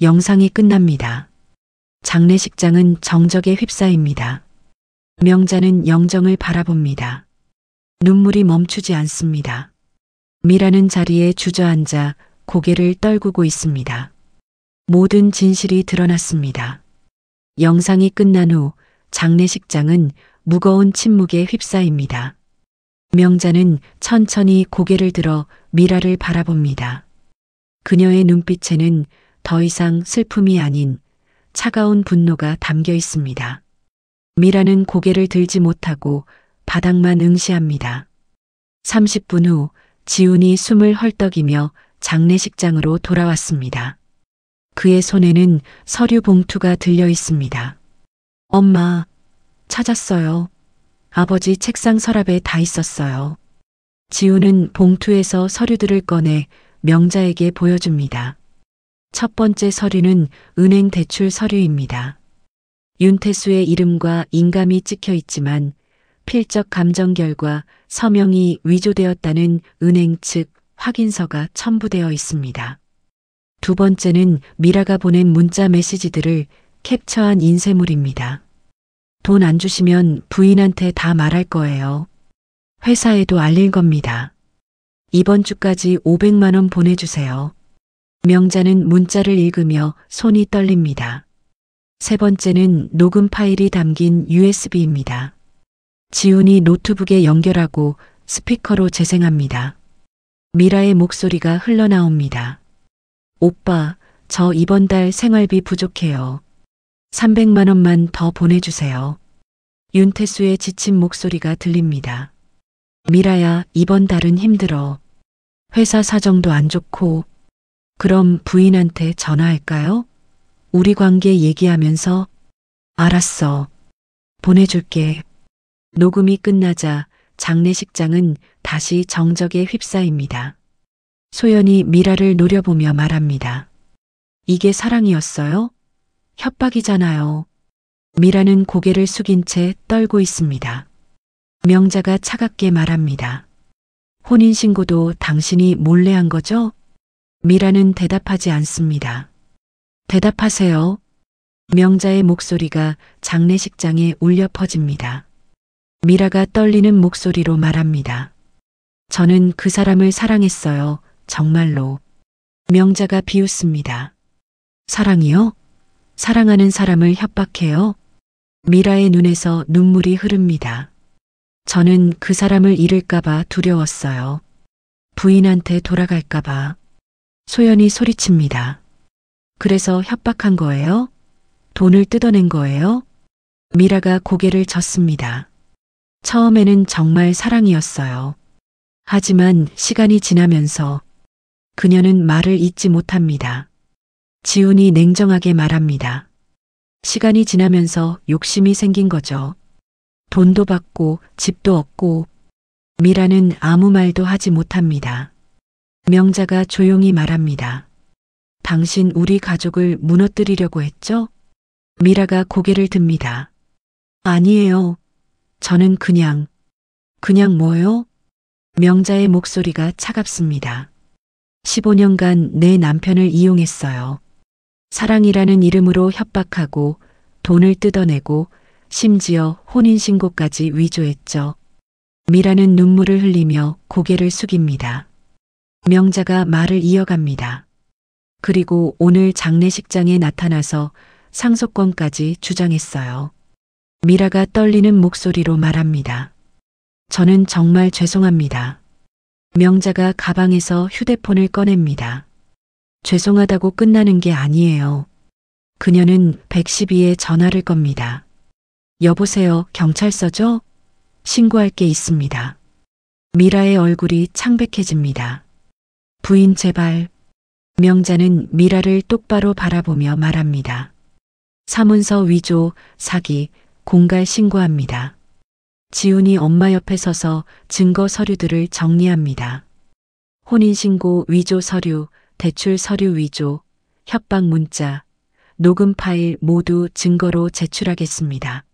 영상이 끝납니다. 장례식장은 정적에 휩싸입니다. 명자는 영정을 바라봅니다. 눈물이 멈추지 않습니다. 미라는 자리에 주저앉아 고개를 떨구고 있습니다. 모든 진실이 드러났습니다. 영상이 끝난 후 장례식장은 무거운 침묵에 휩싸입니다. 명자는 천천히 고개를 들어 미라를 바라봅니다. 그녀의 눈빛에는 더 이상 슬픔이 아닌 차가운 분노가 담겨 있습니다. 미라는 고개를 들지 못하고 바닥만 응시합니다. 30분 후 지훈이 숨을 헐떡이며 장례식장으로 돌아왔습니다. 그의 손에는 서류 봉투가 들려 있습니다. 엄마, 찾았어요. 아버지 책상 서랍에 다 있었어요. 지훈은 봉투에서 서류들을 꺼내 명자에게 보여줍니다. 첫 번째 서류는 은행 대출 서류입니다. 윤태수의 이름과 인감이 찍혀 있지만 필적 감정 결과 서명이 위조되었다는 은행 측 확인서가 첨부되어 있습니다. 두 번째는 미라가 보낸 문자 메시지들을 캡처한 인쇄물입니다. 돈 안 주시면 부인한테 다 말할 거예요. 회사에도 알릴 겁니다. 이번 주까지 500만 원 보내주세요. 명자는 문자를 읽으며 손이 떨립니다. 세 번째는 녹음 파일이 담긴 USB입니다. 지훈이 노트북에 연결하고 스피커로 재생합니다. 미라의 목소리가 흘러나옵니다. 오빠, 저 이번 달 생활비 부족해요. 300만 원만 더 보내주세요. 윤태수의 지친 목소리가 들립니다. 미라야, 이번 달은 힘들어. 회사 사정도 안 좋고. 그럼 부인한테 전화할까요? 우리 관계 얘기하면서. 알았어. 보내줄게. 녹음이 끝나자 장례식장은 다시 정적에 휩싸입니다. 소연이 미라를 노려보며 말합니다. 이게 사랑이었어요? 협박이잖아요. 미라는 고개를 숙인 채 떨고 있습니다. 명자가 차갑게 말합니다. 혼인신고도 당신이 몰래 한 거죠? 미라는 대답하지 않습니다. 대답하세요. 명자의 목소리가 장례식장에 울려 퍼집니다. 미라가 떨리는 목소리로 말합니다. 저는 그 사람을 사랑했어요. 정말로. 명자가 비웃습니다. 사랑이요? 사랑하는 사람을 협박해요? 미라의 눈에서 눈물이 흐릅니다. 저는 그 사람을 잃을까봐 두려웠어요. 부인한테 돌아갈까봐. 소연이 소리칩니다. 그래서 협박한 거예요? 돈을 뜯어낸 거예요? 미라가 고개를 젓습니다. 처음에는 정말 사랑이었어요. 하지만 시간이 지나면서 그녀는 말을 잇지 못합니다. 지훈이 냉정하게 말합니다. 시간이 지나면서 욕심이 생긴 거죠. 돈도 받고 집도 얻고. 미라는 아무 말도 하지 못합니다. 명자가 조용히 말합니다. 당신 우리 가족을 무너뜨리려고 했죠? 미라가 고개를 듭니다. 아니에요. 저는 그냥 뭐요? 명자의 목소리가 차갑습니다. 15년간 내 남편을 이용했어요. 사랑이라는 이름으로 협박하고 돈을 뜯어내고 심지어 혼인신고까지 위조했죠. 미라는 눈물을 흘리며 고개를 숙입니다. 명자가 말을 이어갑니다. 그리고 오늘 장례식장에 나타나서 상속권까지 주장했어요. 미라가 떨리는 목소리로 말합니다. 저는 정말 죄송합니다. 명자가 가방에서 휴대폰을 꺼냅니다. 죄송하다고 끝나는 게 아니에요. 그녀는 112에 전화를 겁니다. 여보세요, 경찰서죠? 신고할 게 있습니다. 미라의 얼굴이 창백해집니다. 부인 제발. 명자는 미라를 똑바로 바라보며 말합니다. 사문서 위조, 사기, 공갈 신고합니다. 지훈이 엄마 옆에 서서 증거 서류들을 정리합니다. 혼인신고 위조 서류, 대출 서류 위조, 협박 문자, 녹음 파일 모두 증거로 제출하겠습니다.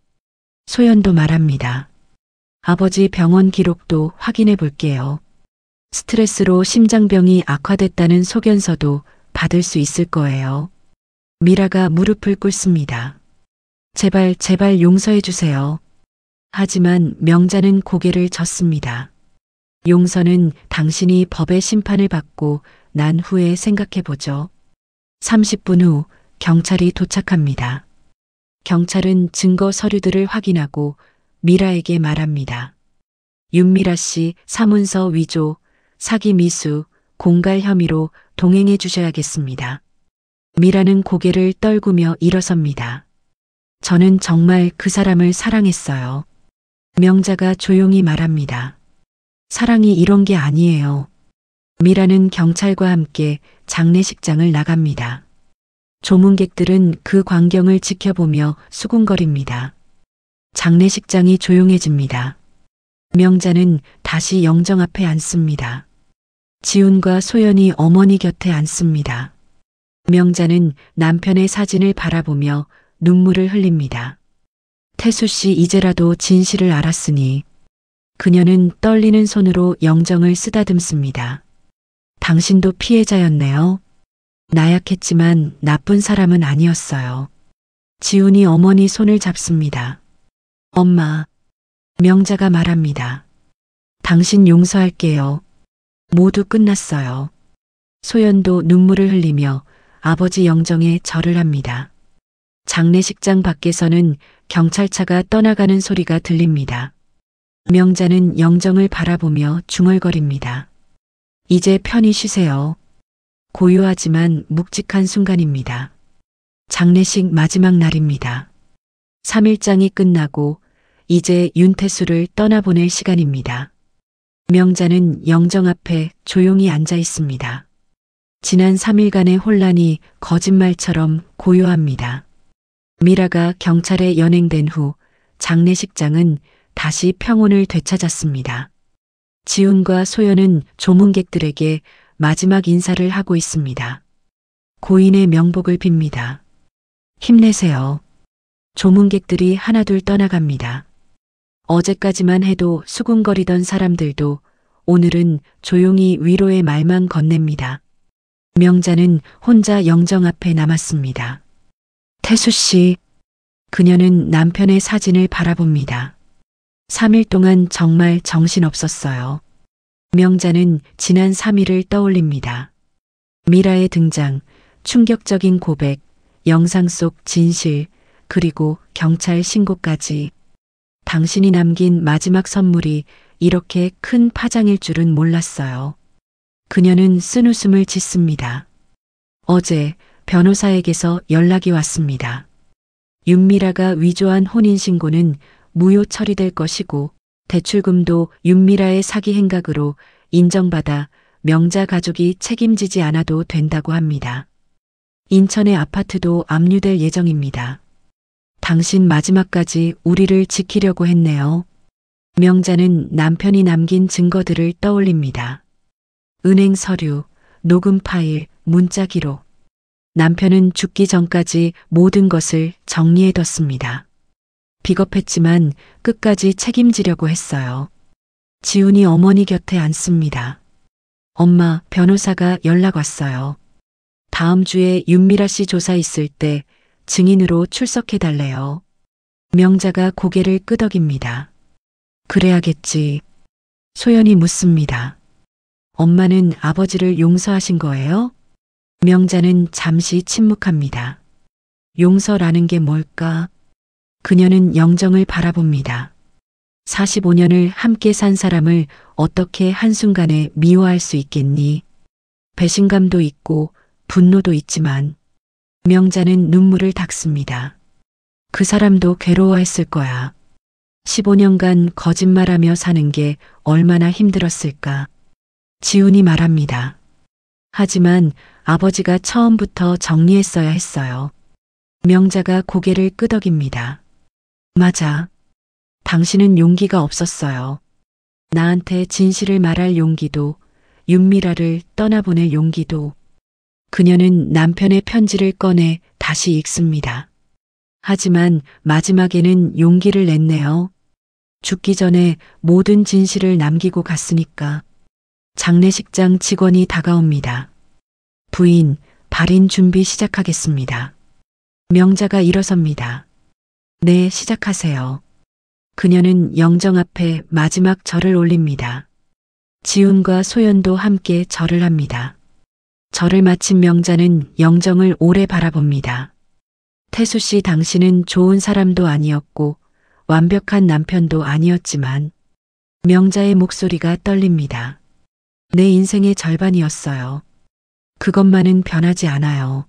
소연도 말합니다. 아버지 병원 기록도 확인해 볼게요. 스트레스로 심장병이 악화됐다는 소견서도 받을 수 있을 거예요. 미라가 무릎을 꿇습니다. 제발 용서해 주세요. 하지만 명자는 고개를 젓습니다. 용서는 당신이 법의 심판을 받고 난 후에 생각해 보죠. 30분 후 경찰이 도착합니다. 경찰은 증거 서류들을 확인하고 미라에게 말합니다. 윤미라 씨 사문서 위조, 사기 미수, 공갈 혐의로 동행해 주셔야겠습니다. 미라는 고개를 떨구며 일어섭니다. 저는 정말 그 사람을 사랑했어요. 명자가 조용히 말합니다. 사랑이 이런 게 아니에요. 미라는 경찰과 함께 장례식장을 나갑니다. 조문객들은 그 광경을 지켜보며 수군거립니다. 장례식장이 조용해집니다. 명자는 다시 영정 앞에 앉습니다. 지훈과 소연이 어머니 곁에 앉습니다. 명자는 남편의 사진을 바라보며 눈물을 흘립니다. 태수 씨 이제라도 진실을 알았으니. 그녀는 떨리는 손으로 영정을 쓰다듬습니다. 당신도 피해자였네요. 나약했지만 나쁜 사람은 아니었어요. 지훈이 어머니 손을 잡습니다. 엄마. 명자가 말합니다. 당신 용서할게요. 모두 끝났어요. 소연도 눈물을 흘리며 아버지 영정에 절을 합니다. 장례식장 밖에서는 경찰차가 떠나가는 소리가 들립니다. 명자는 영정을 바라보며 중얼거립니다. 이제 편히 쉬세요. 고요하지만 묵직한 순간입니다. 장례식 마지막 날입니다. 3일장이 끝나고 이제 윤태수를 떠나보낼 시간입니다. 명자는 영정 앞에 조용히 앉아 있습니다. 지난 3일간의 혼란이 거짓말처럼 고요합니다. 미라가 경찰에 연행된 후 장례식장은 다시 평온을 되찾았습니다. 지훈과 소연은 조문객들에게 마지막 인사를 하고 있습니다. 고인의 명복을 빕니다. 힘내세요. 조문객들이 하나둘 떠나갑니다. 어제까지만 해도 수군거리던 사람들도 오늘은 조용히 위로의 말만 건넵니다. 명자는 혼자 영정 앞에 남았습니다. 태수 씨. 그녀는 남편의 사진을 바라봅니다. 3일 동안 정말 정신없었어요. 명자는 지난 3일을 떠올립니다. 미라의 등장, 충격적인 고백, 영상 속 진실, 그리고 경찰 신고까지. 당신이 남긴 마지막 선물이 이렇게 큰 파장일 줄은 몰랐어요. 그녀는 쓴웃음을 짓습니다. 어제 변호사에게서 연락이 왔습니다. 윤미라가 위조한 혼인신고는 무효 처리될 것이고 대출금도 윤미라의 사기 행각으로 인정받아 명자 가족이 책임지지 않아도 된다고 합니다. 인천의 아파트도 압류될 예정입니다. 당신 마지막까지 우리를 지키려고 했네요. 명자는 남편이 남긴 증거들을 떠올립니다. 은행 서류, 녹음 파일, 문자 기록. 남편은 죽기 전까지 모든 것을 정리해뒀습니다. 비겁했지만 끝까지 책임지려고 했어요. 지훈이 어머니 곁에 앉습니다. 엄마, 변호사가 연락 왔어요. 다음 주에 윤미라 씨 조사 있을 때 증인으로 출석해 달래요. 명자가 고개를 끄덕입니다. 그래야겠지. 소연이 묻습니다. 엄마는 아버지를 용서하신 거예요? 명자는 잠시 침묵합니다. 용서라는 게 뭘까? 그녀는 영정을 바라봅니다. 45년을 함께 산 사람을 어떻게 한순간에 미워할 수 있겠니? 배신감도 있고 분노도 있지만 명자는 눈물을 닦습니다. 그 사람도 괴로워했을 거야. 15년간 거짓말하며 사는 게 얼마나 힘들었을까. 지훈이 말합니다. 하지만 아버지가 처음부터 정리했어야 했어요. 명자가 고개를 끄덕입니다. 맞아. 당신은 용기가 없었어요. 나한테 진실을 말할 용기도, 윤미라를 떠나보낼 용기도. 그녀는 남편의 편지를 꺼내 다시 읽습니다. 하지만 마지막에는 용기를 냈네요. 죽기 전에 모든 진실을 남기고 갔으니까. 장례식장 직원이 다가옵니다. 부인, 발인 준비 시작하겠습니다. 명자가 일어섭니다. 네, 시작하세요. 그녀는 영정 앞에 마지막 절을 올립니다. 지훈과 소연도 함께 절을 합니다. 절을 마친 명자는 영정을 오래 바라봅니다. 태수 씨, 당신은 좋은 사람도 아니었고 완벽한 남편도 아니었지만 명자의 목소리가 떨립니다. 내 인생의 절반이었어요. 그것만은 변하지 않아요.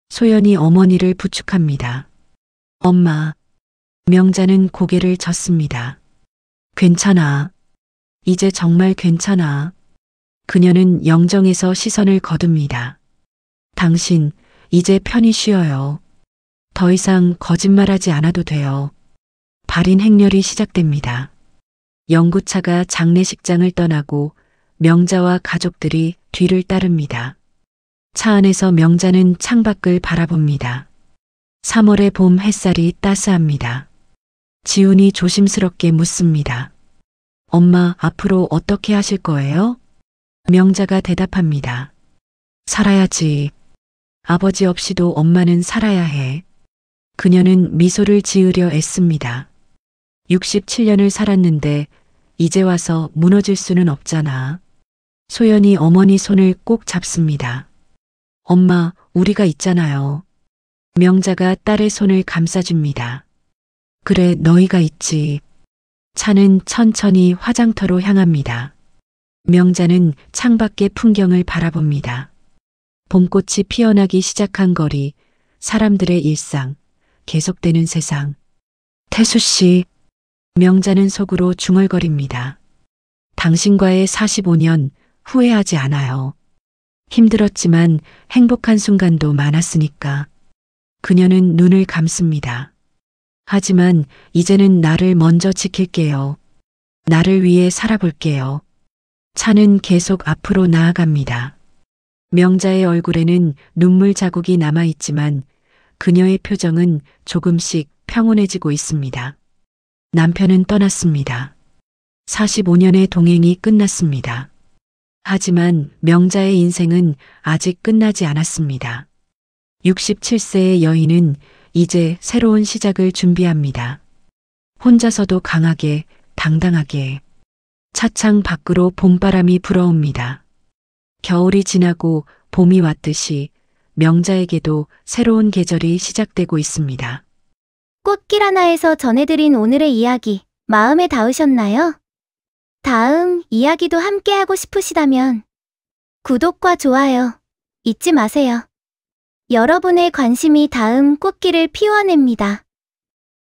소연이 어머니를 부축합니다. 엄마. 명자는 고개를 젓습니다. 괜찮아. 이제 정말 괜찮아. 그녀는 영정에서 시선을 거둡니다. 당신, 이제 편히 쉬어요. 더 이상 거짓말하지 않아도 돼요. 발인 행렬이 시작됩니다. 연구차가 장례식장을 떠나고 명자와 가족들이 뒤를 따릅니다. 차 안에서 명자는 창밖을 바라봅니다. 3월의 봄 햇살이 따스합니다. 지훈이 조심스럽게 묻습니다. 엄마, 앞으로 어떻게 하실 거예요? 명자가 대답합니다. 살아야지. 아버지 없이도 엄마는 살아야 해. 그녀는 미소를 지으려 애씁니다. 67년을 살았는데 이제 와서 무너질 수는 없잖아. 소연이 어머니 손을 꼭 잡습니다. 엄마, 우리가 있잖아요. 명자가 딸의 손을 감싸줍니다. 그래, 너희가 있지. 차는 천천히 화장터로 향합니다. 명자는 창밖의 풍경을 바라봅니다. 봄꽃이 피어나기 시작한 거리, 사람들의 일상, 계속되는 세상. 태수 씨. 명자는 속으로 중얼거립니다. 당신과의 45년 후회하지 않아요. 힘들었지만 행복한 순간도 많았으니까. 그녀는 눈을 감습니다. 하지만 이제는 나를 먼저 지킬게요. 나를 위해 살아볼게요. 차는 계속 앞으로 나아갑니다. 명자의 얼굴에는 눈물 자국이 남아있지만 그녀의 표정은 조금씩 평온해지고 있습니다. 남편은 떠났습니다. 45년의 동행이 끝났습니다. 하지만 명자의 인생은 아직 끝나지 않았습니다. 67세의 여인은 이제 새로운 시작을 준비합니다. 혼자서도 강하게, 당당하게. 차창 밖으로 봄바람이 불어옵니다. 겨울이 지나고 봄이 왔듯이 명자에게도 새로운 계절이 시작되고 있습니다. 꽃길 하나에서 전해드린 오늘의 이야기, 마음에 닿으셨나요? 다음 이야기도 함께 하고 싶으시다면 구독과 좋아요 잊지 마세요. 여러분의 관심이 다음 꽃길을 피워냅니다.